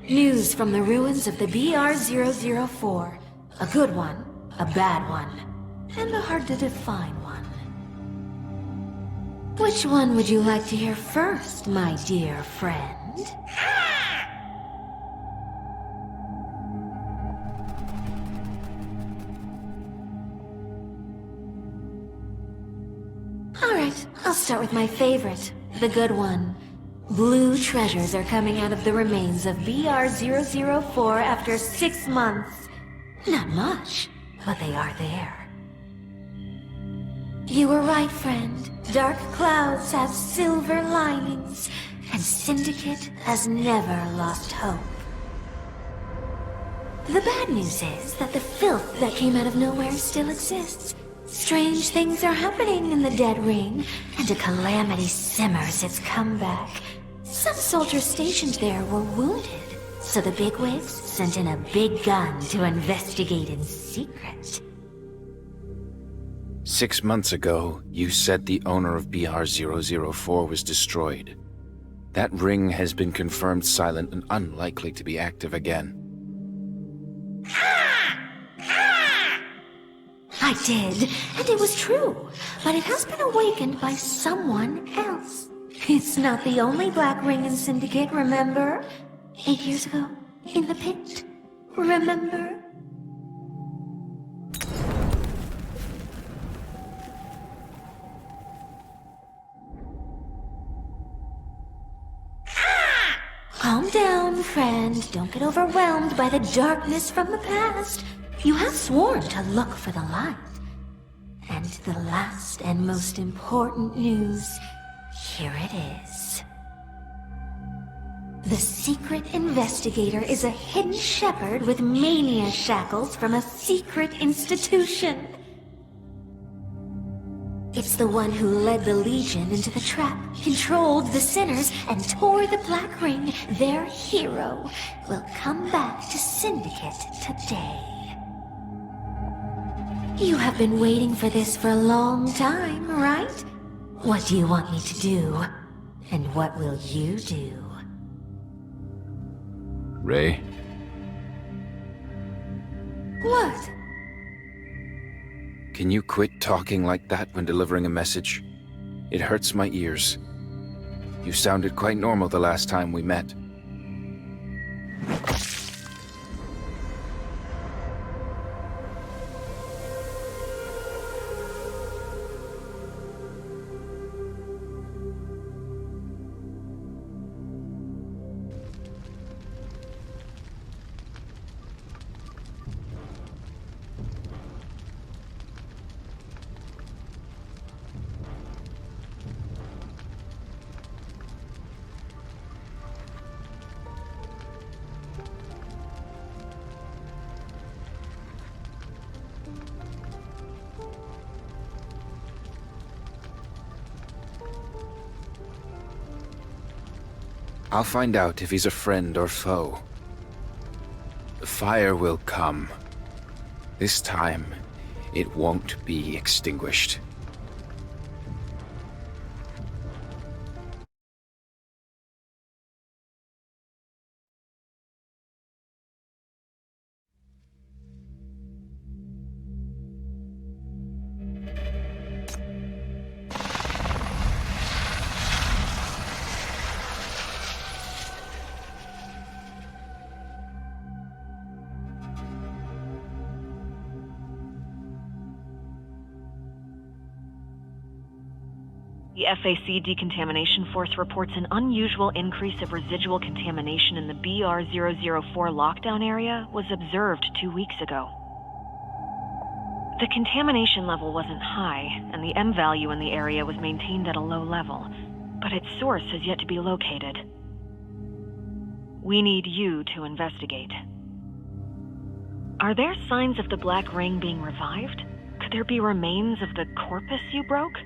News from the ruins of the BR-004. A good one, a bad one, and a hard-to-define one. Which one would you like to hear first, my dear friend? Alright, I'll start with my favorite, the good one. Blue treasures are coming out of the remains of BR-004 after 6 months. Not much, but they are there. You were right, friend. Dark clouds have silver linings, and Syndicate has never lost hope. The bad news is that the filth that came out of nowhere still exists. Strange things are happening in the Dead Ring, and a calamity simmers its comeback. Some soldiers stationed there were wounded, so the bigwigs sent in a big gun to investigate in secret. 6 months ago, you said the owner of BR-004 was destroyed. That ring has been confirmed silent and unlikely to be active again. I did, and it was true, but it has been awakened by someone else. It's not the only black ring in Syndicate, remember? 8 years ago, in the pit, remember? Calm down, friend. Don't get overwhelmed by the darkness from the past. You have sworn to look for the light. And the last and most important news, here it is. The secret investigator is a hidden shepherd with mania shackles from a secret institution. It's the one who led the Legion into the trap, controlled the sinners, and tore the Black Ring. Their hero will come back to Syndicate today. You have been waiting for this for a long time, right? What do you want me to do? And what will you do? Ray? What? Can you quit talking like that when delivering a message? It hurts my ears. You sounded quite normal the last time we met. I'll find out if he's a friend or foe. The fire will come. This time, it won't be extinguished. The FAC Decontamination Force reports an unusual increase of residual contamination in the BR-004 lockdown area was observed 2 weeks ago. The contamination level wasn't high, and the M value in the area was maintained at a low level, but its source has yet to be located. We need you to investigate. Are there signs of the Black Ring being revived? Could there be remains of the corpus you broke?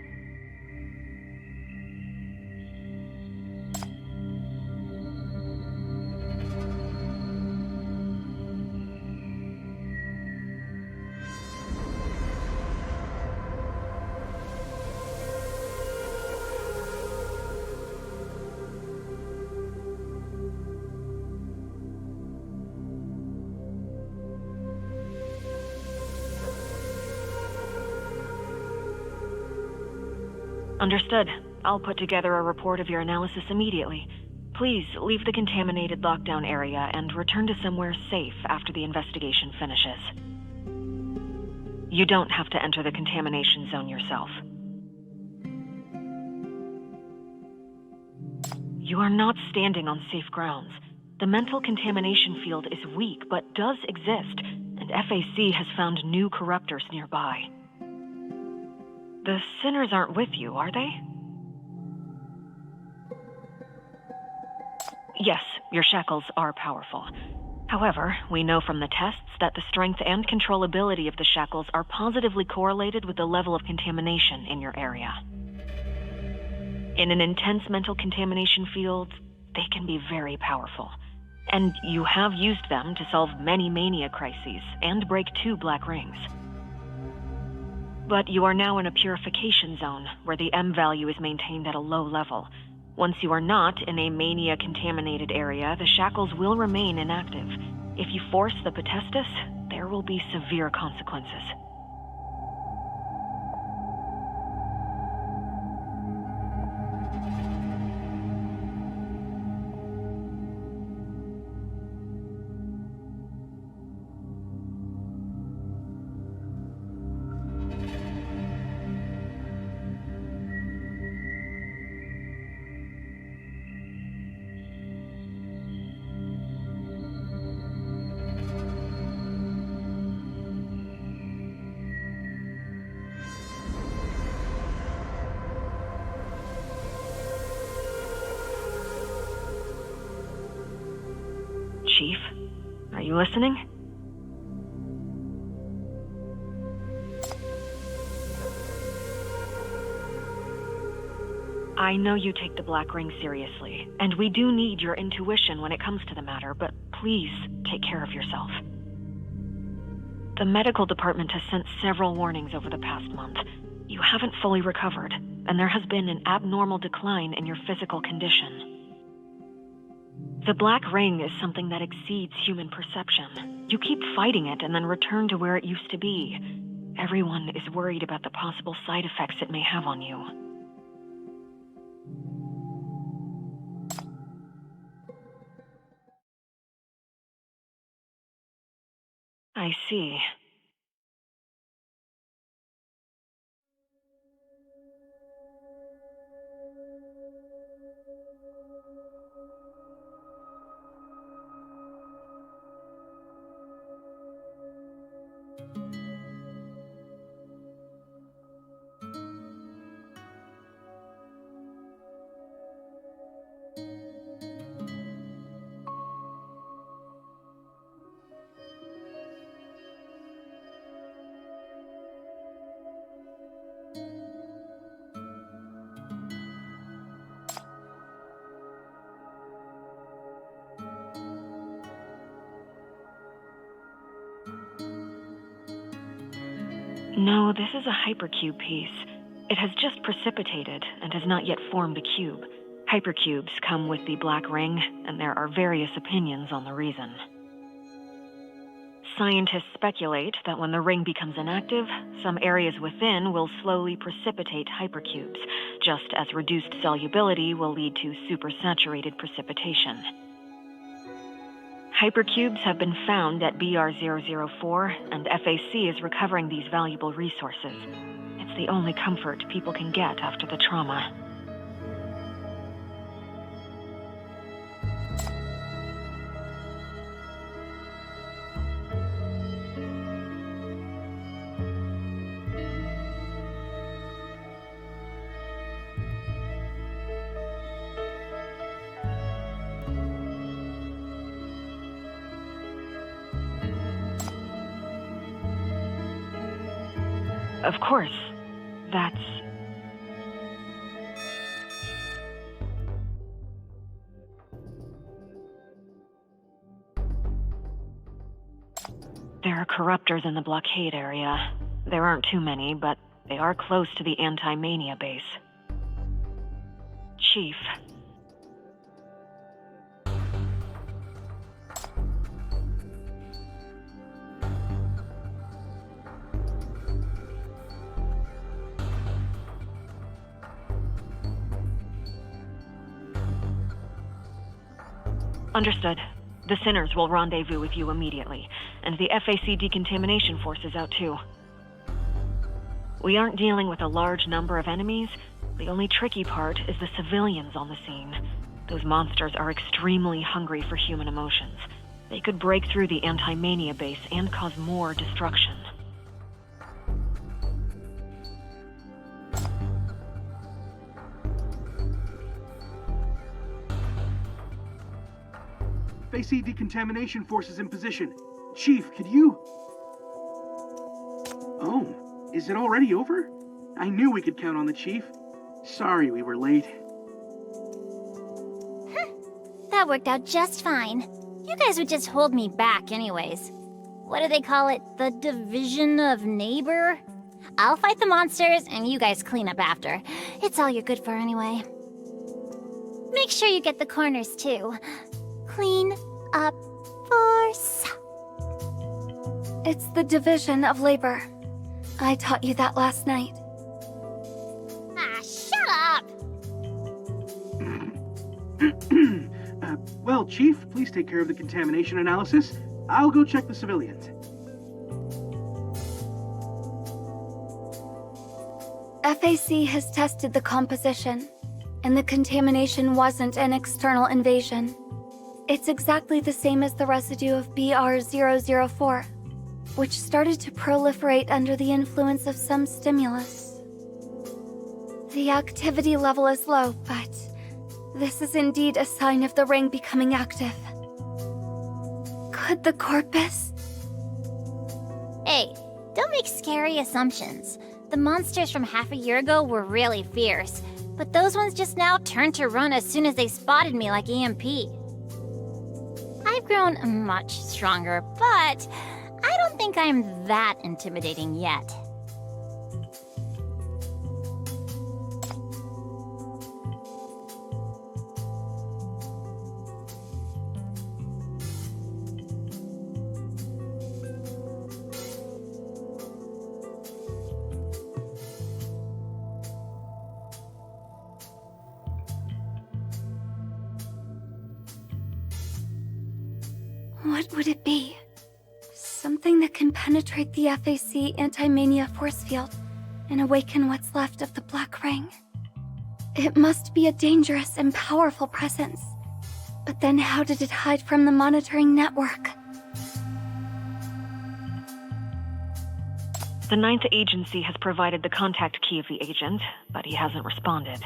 Understood. I'll put together a report of your analysis immediately. Please leave the contaminated lockdown area and return to somewhere safe after the investigation finishes. You don't have to enter the contamination zone yourself. You are not standing on safe grounds. The mental contamination field is weak, but does exist, and FAC has found new corruptors nearby. The sinners aren't with you, are they? Yes, your shackles are powerful. However, we know from the tests that the strength and controllability of the shackles are positively correlated with the level of contamination in your area. In an intense mental contamination field, they can be very powerful. And you have used them to solve many mania crises and break 2 black rings. But you are now in a purification zone where the M value is maintained at a low level. Once you are not in a mania-contaminated area, the shackles will remain inactive. If you force the potestis, there will be severe consequences. Chief, are you listening? I know you take the Black Ring seriously, and we do need your intuition when it comes to the matter, but please take care of yourself. The medical department has sent several warnings over the past month. You haven't fully recovered, and there has been an abnormal decline in your physical condition. The Black Ring is something that exceeds human perception. You keep fighting it and then return to where it used to be. Everyone is worried about the possible side effects it may have on you. I see. No, this is a hypercube piece. It has just precipitated and has not yet formed a cube. Hypercubes come with the Black Ring, and there are various opinions on the reason. Scientists speculate that when the ring becomes inactive, some areas within will slowly precipitate hypercubes, just as reduced solubility will lead to supersaturated precipitation. Hypercubes have been found at BR004, and FAC is recovering these valuable resources. It's the only comfort people can get after the trauma. Of course, that's... There are corruptors in the blockade area. There aren't too many, but they are close to the anti-mania base. Chief. Understood. The Sinners will rendezvous with you immediately, and the FAC decontamination force is out too. We aren't dealing with a large number of enemies. The only tricky part is the civilians on the scene. Those monsters are extremely hungry for human emotions. They could break through the anti-mania base and cause more destruction. FAC decontamination force is in position. Chief, could you... Oh, is it already over? I knew we could count on the Chief. Sorry we were late. That worked out just fine. You guys would just hold me back anyways. What do they call it? The division of neighbor? I'll fight the monsters and you guys clean up after. It's all you're good for anyway. Make sure you get the corners too. Clean up force. It's the division of labor. I taught you that last night. Ah, shut up! Well, Chief, please take care of the contamination analysis. I'll go check the civilians. FAC has tested the composition, and the contamination wasn't an external invasion. It's exactly the same as the residue of BR004, which started to proliferate under the influence of some stimulus. The activity level is low, but this is indeed a sign of the ring becoming active. Could the corpus... Hey, don't make scary assumptions. The monsters from half a year ago were really fierce, but those ones just now turned to run as soon as they spotted me like EMP. I've grown much stronger, but I don't think I'm that intimidating yet. What would it be? Something that can penetrate the FAC anti-mania force field and awaken what's left of the Black Ring. It must be a dangerous and powerful presence. But then how did it hide from the monitoring network? The 9th Agency has provided the contact key of the agent, but he hasn't responded.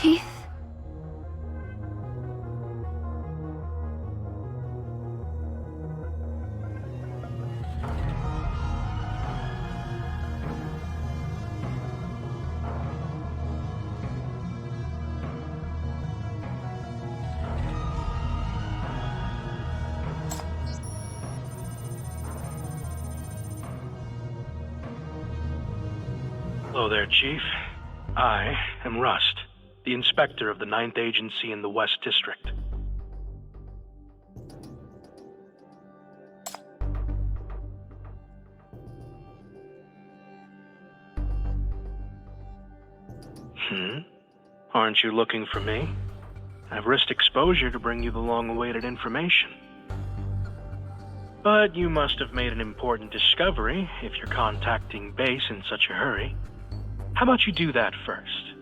Chief? Hello there, Chief. I am Rust, the inspector of the 9th Agency in the West District. Aren't you looking for me? I've risked exposure to bring you the long-awaited information. But you must have made an important discovery if you're contacting base in such a hurry. How about you do that first?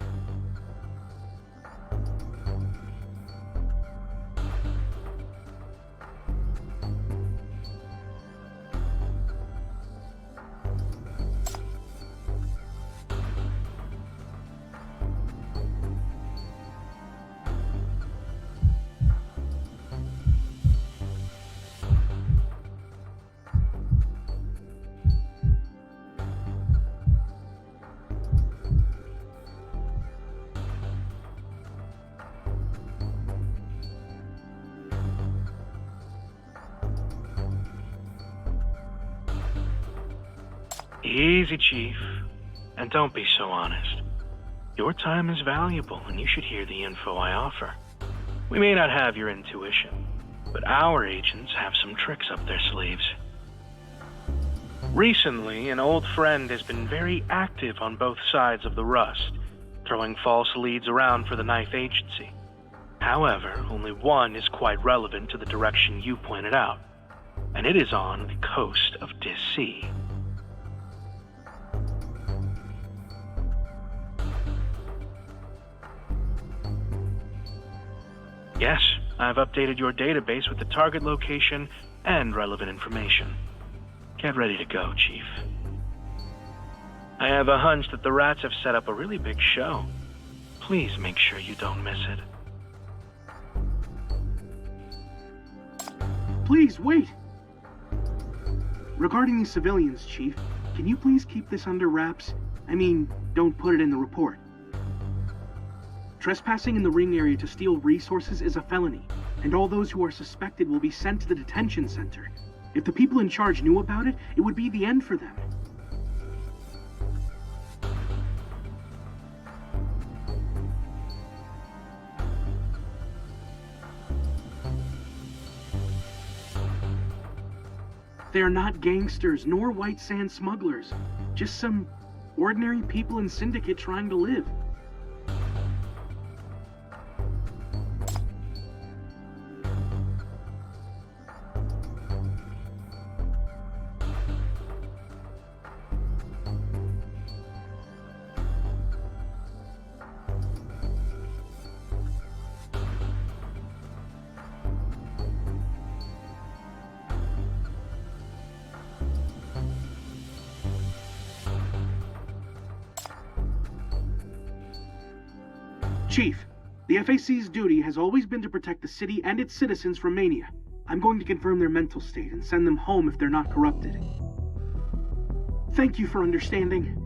Easy, Chief. And don't be so honest. Your time is valuable, and you should hear the info I offer. We may not have your intuition, but our agents have some tricks up their sleeves. Recently, an old friend has been very active on both sides of the Rust, throwing false leads around for the Ninth Agency. However, only one is quite relevant to the direction you pointed out, and it is on the coast of DC. Yes, I've updated your database with the target location and relevant information. Get ready to go, Chief. I have a hunch that the rats have set up a really big show. Please make sure you don't miss it. Please, wait! Regarding these civilians, Chief, can you please keep this under wraps? I mean, don't put it in the report. Trespassing in the ring area to steal resources is a felony, and all those who are suspected will be sent to the detention center. If the people in charge knew about it, it would be the end for them. They are not gangsters nor white sand smugglers, just some ordinary people in Syndicate trying to live. Chief, the FAC's duty has always been to protect the city and its citizens from mania. I'm going to confirm their mental state and send them home if they're not corrupted. Thank you for understanding.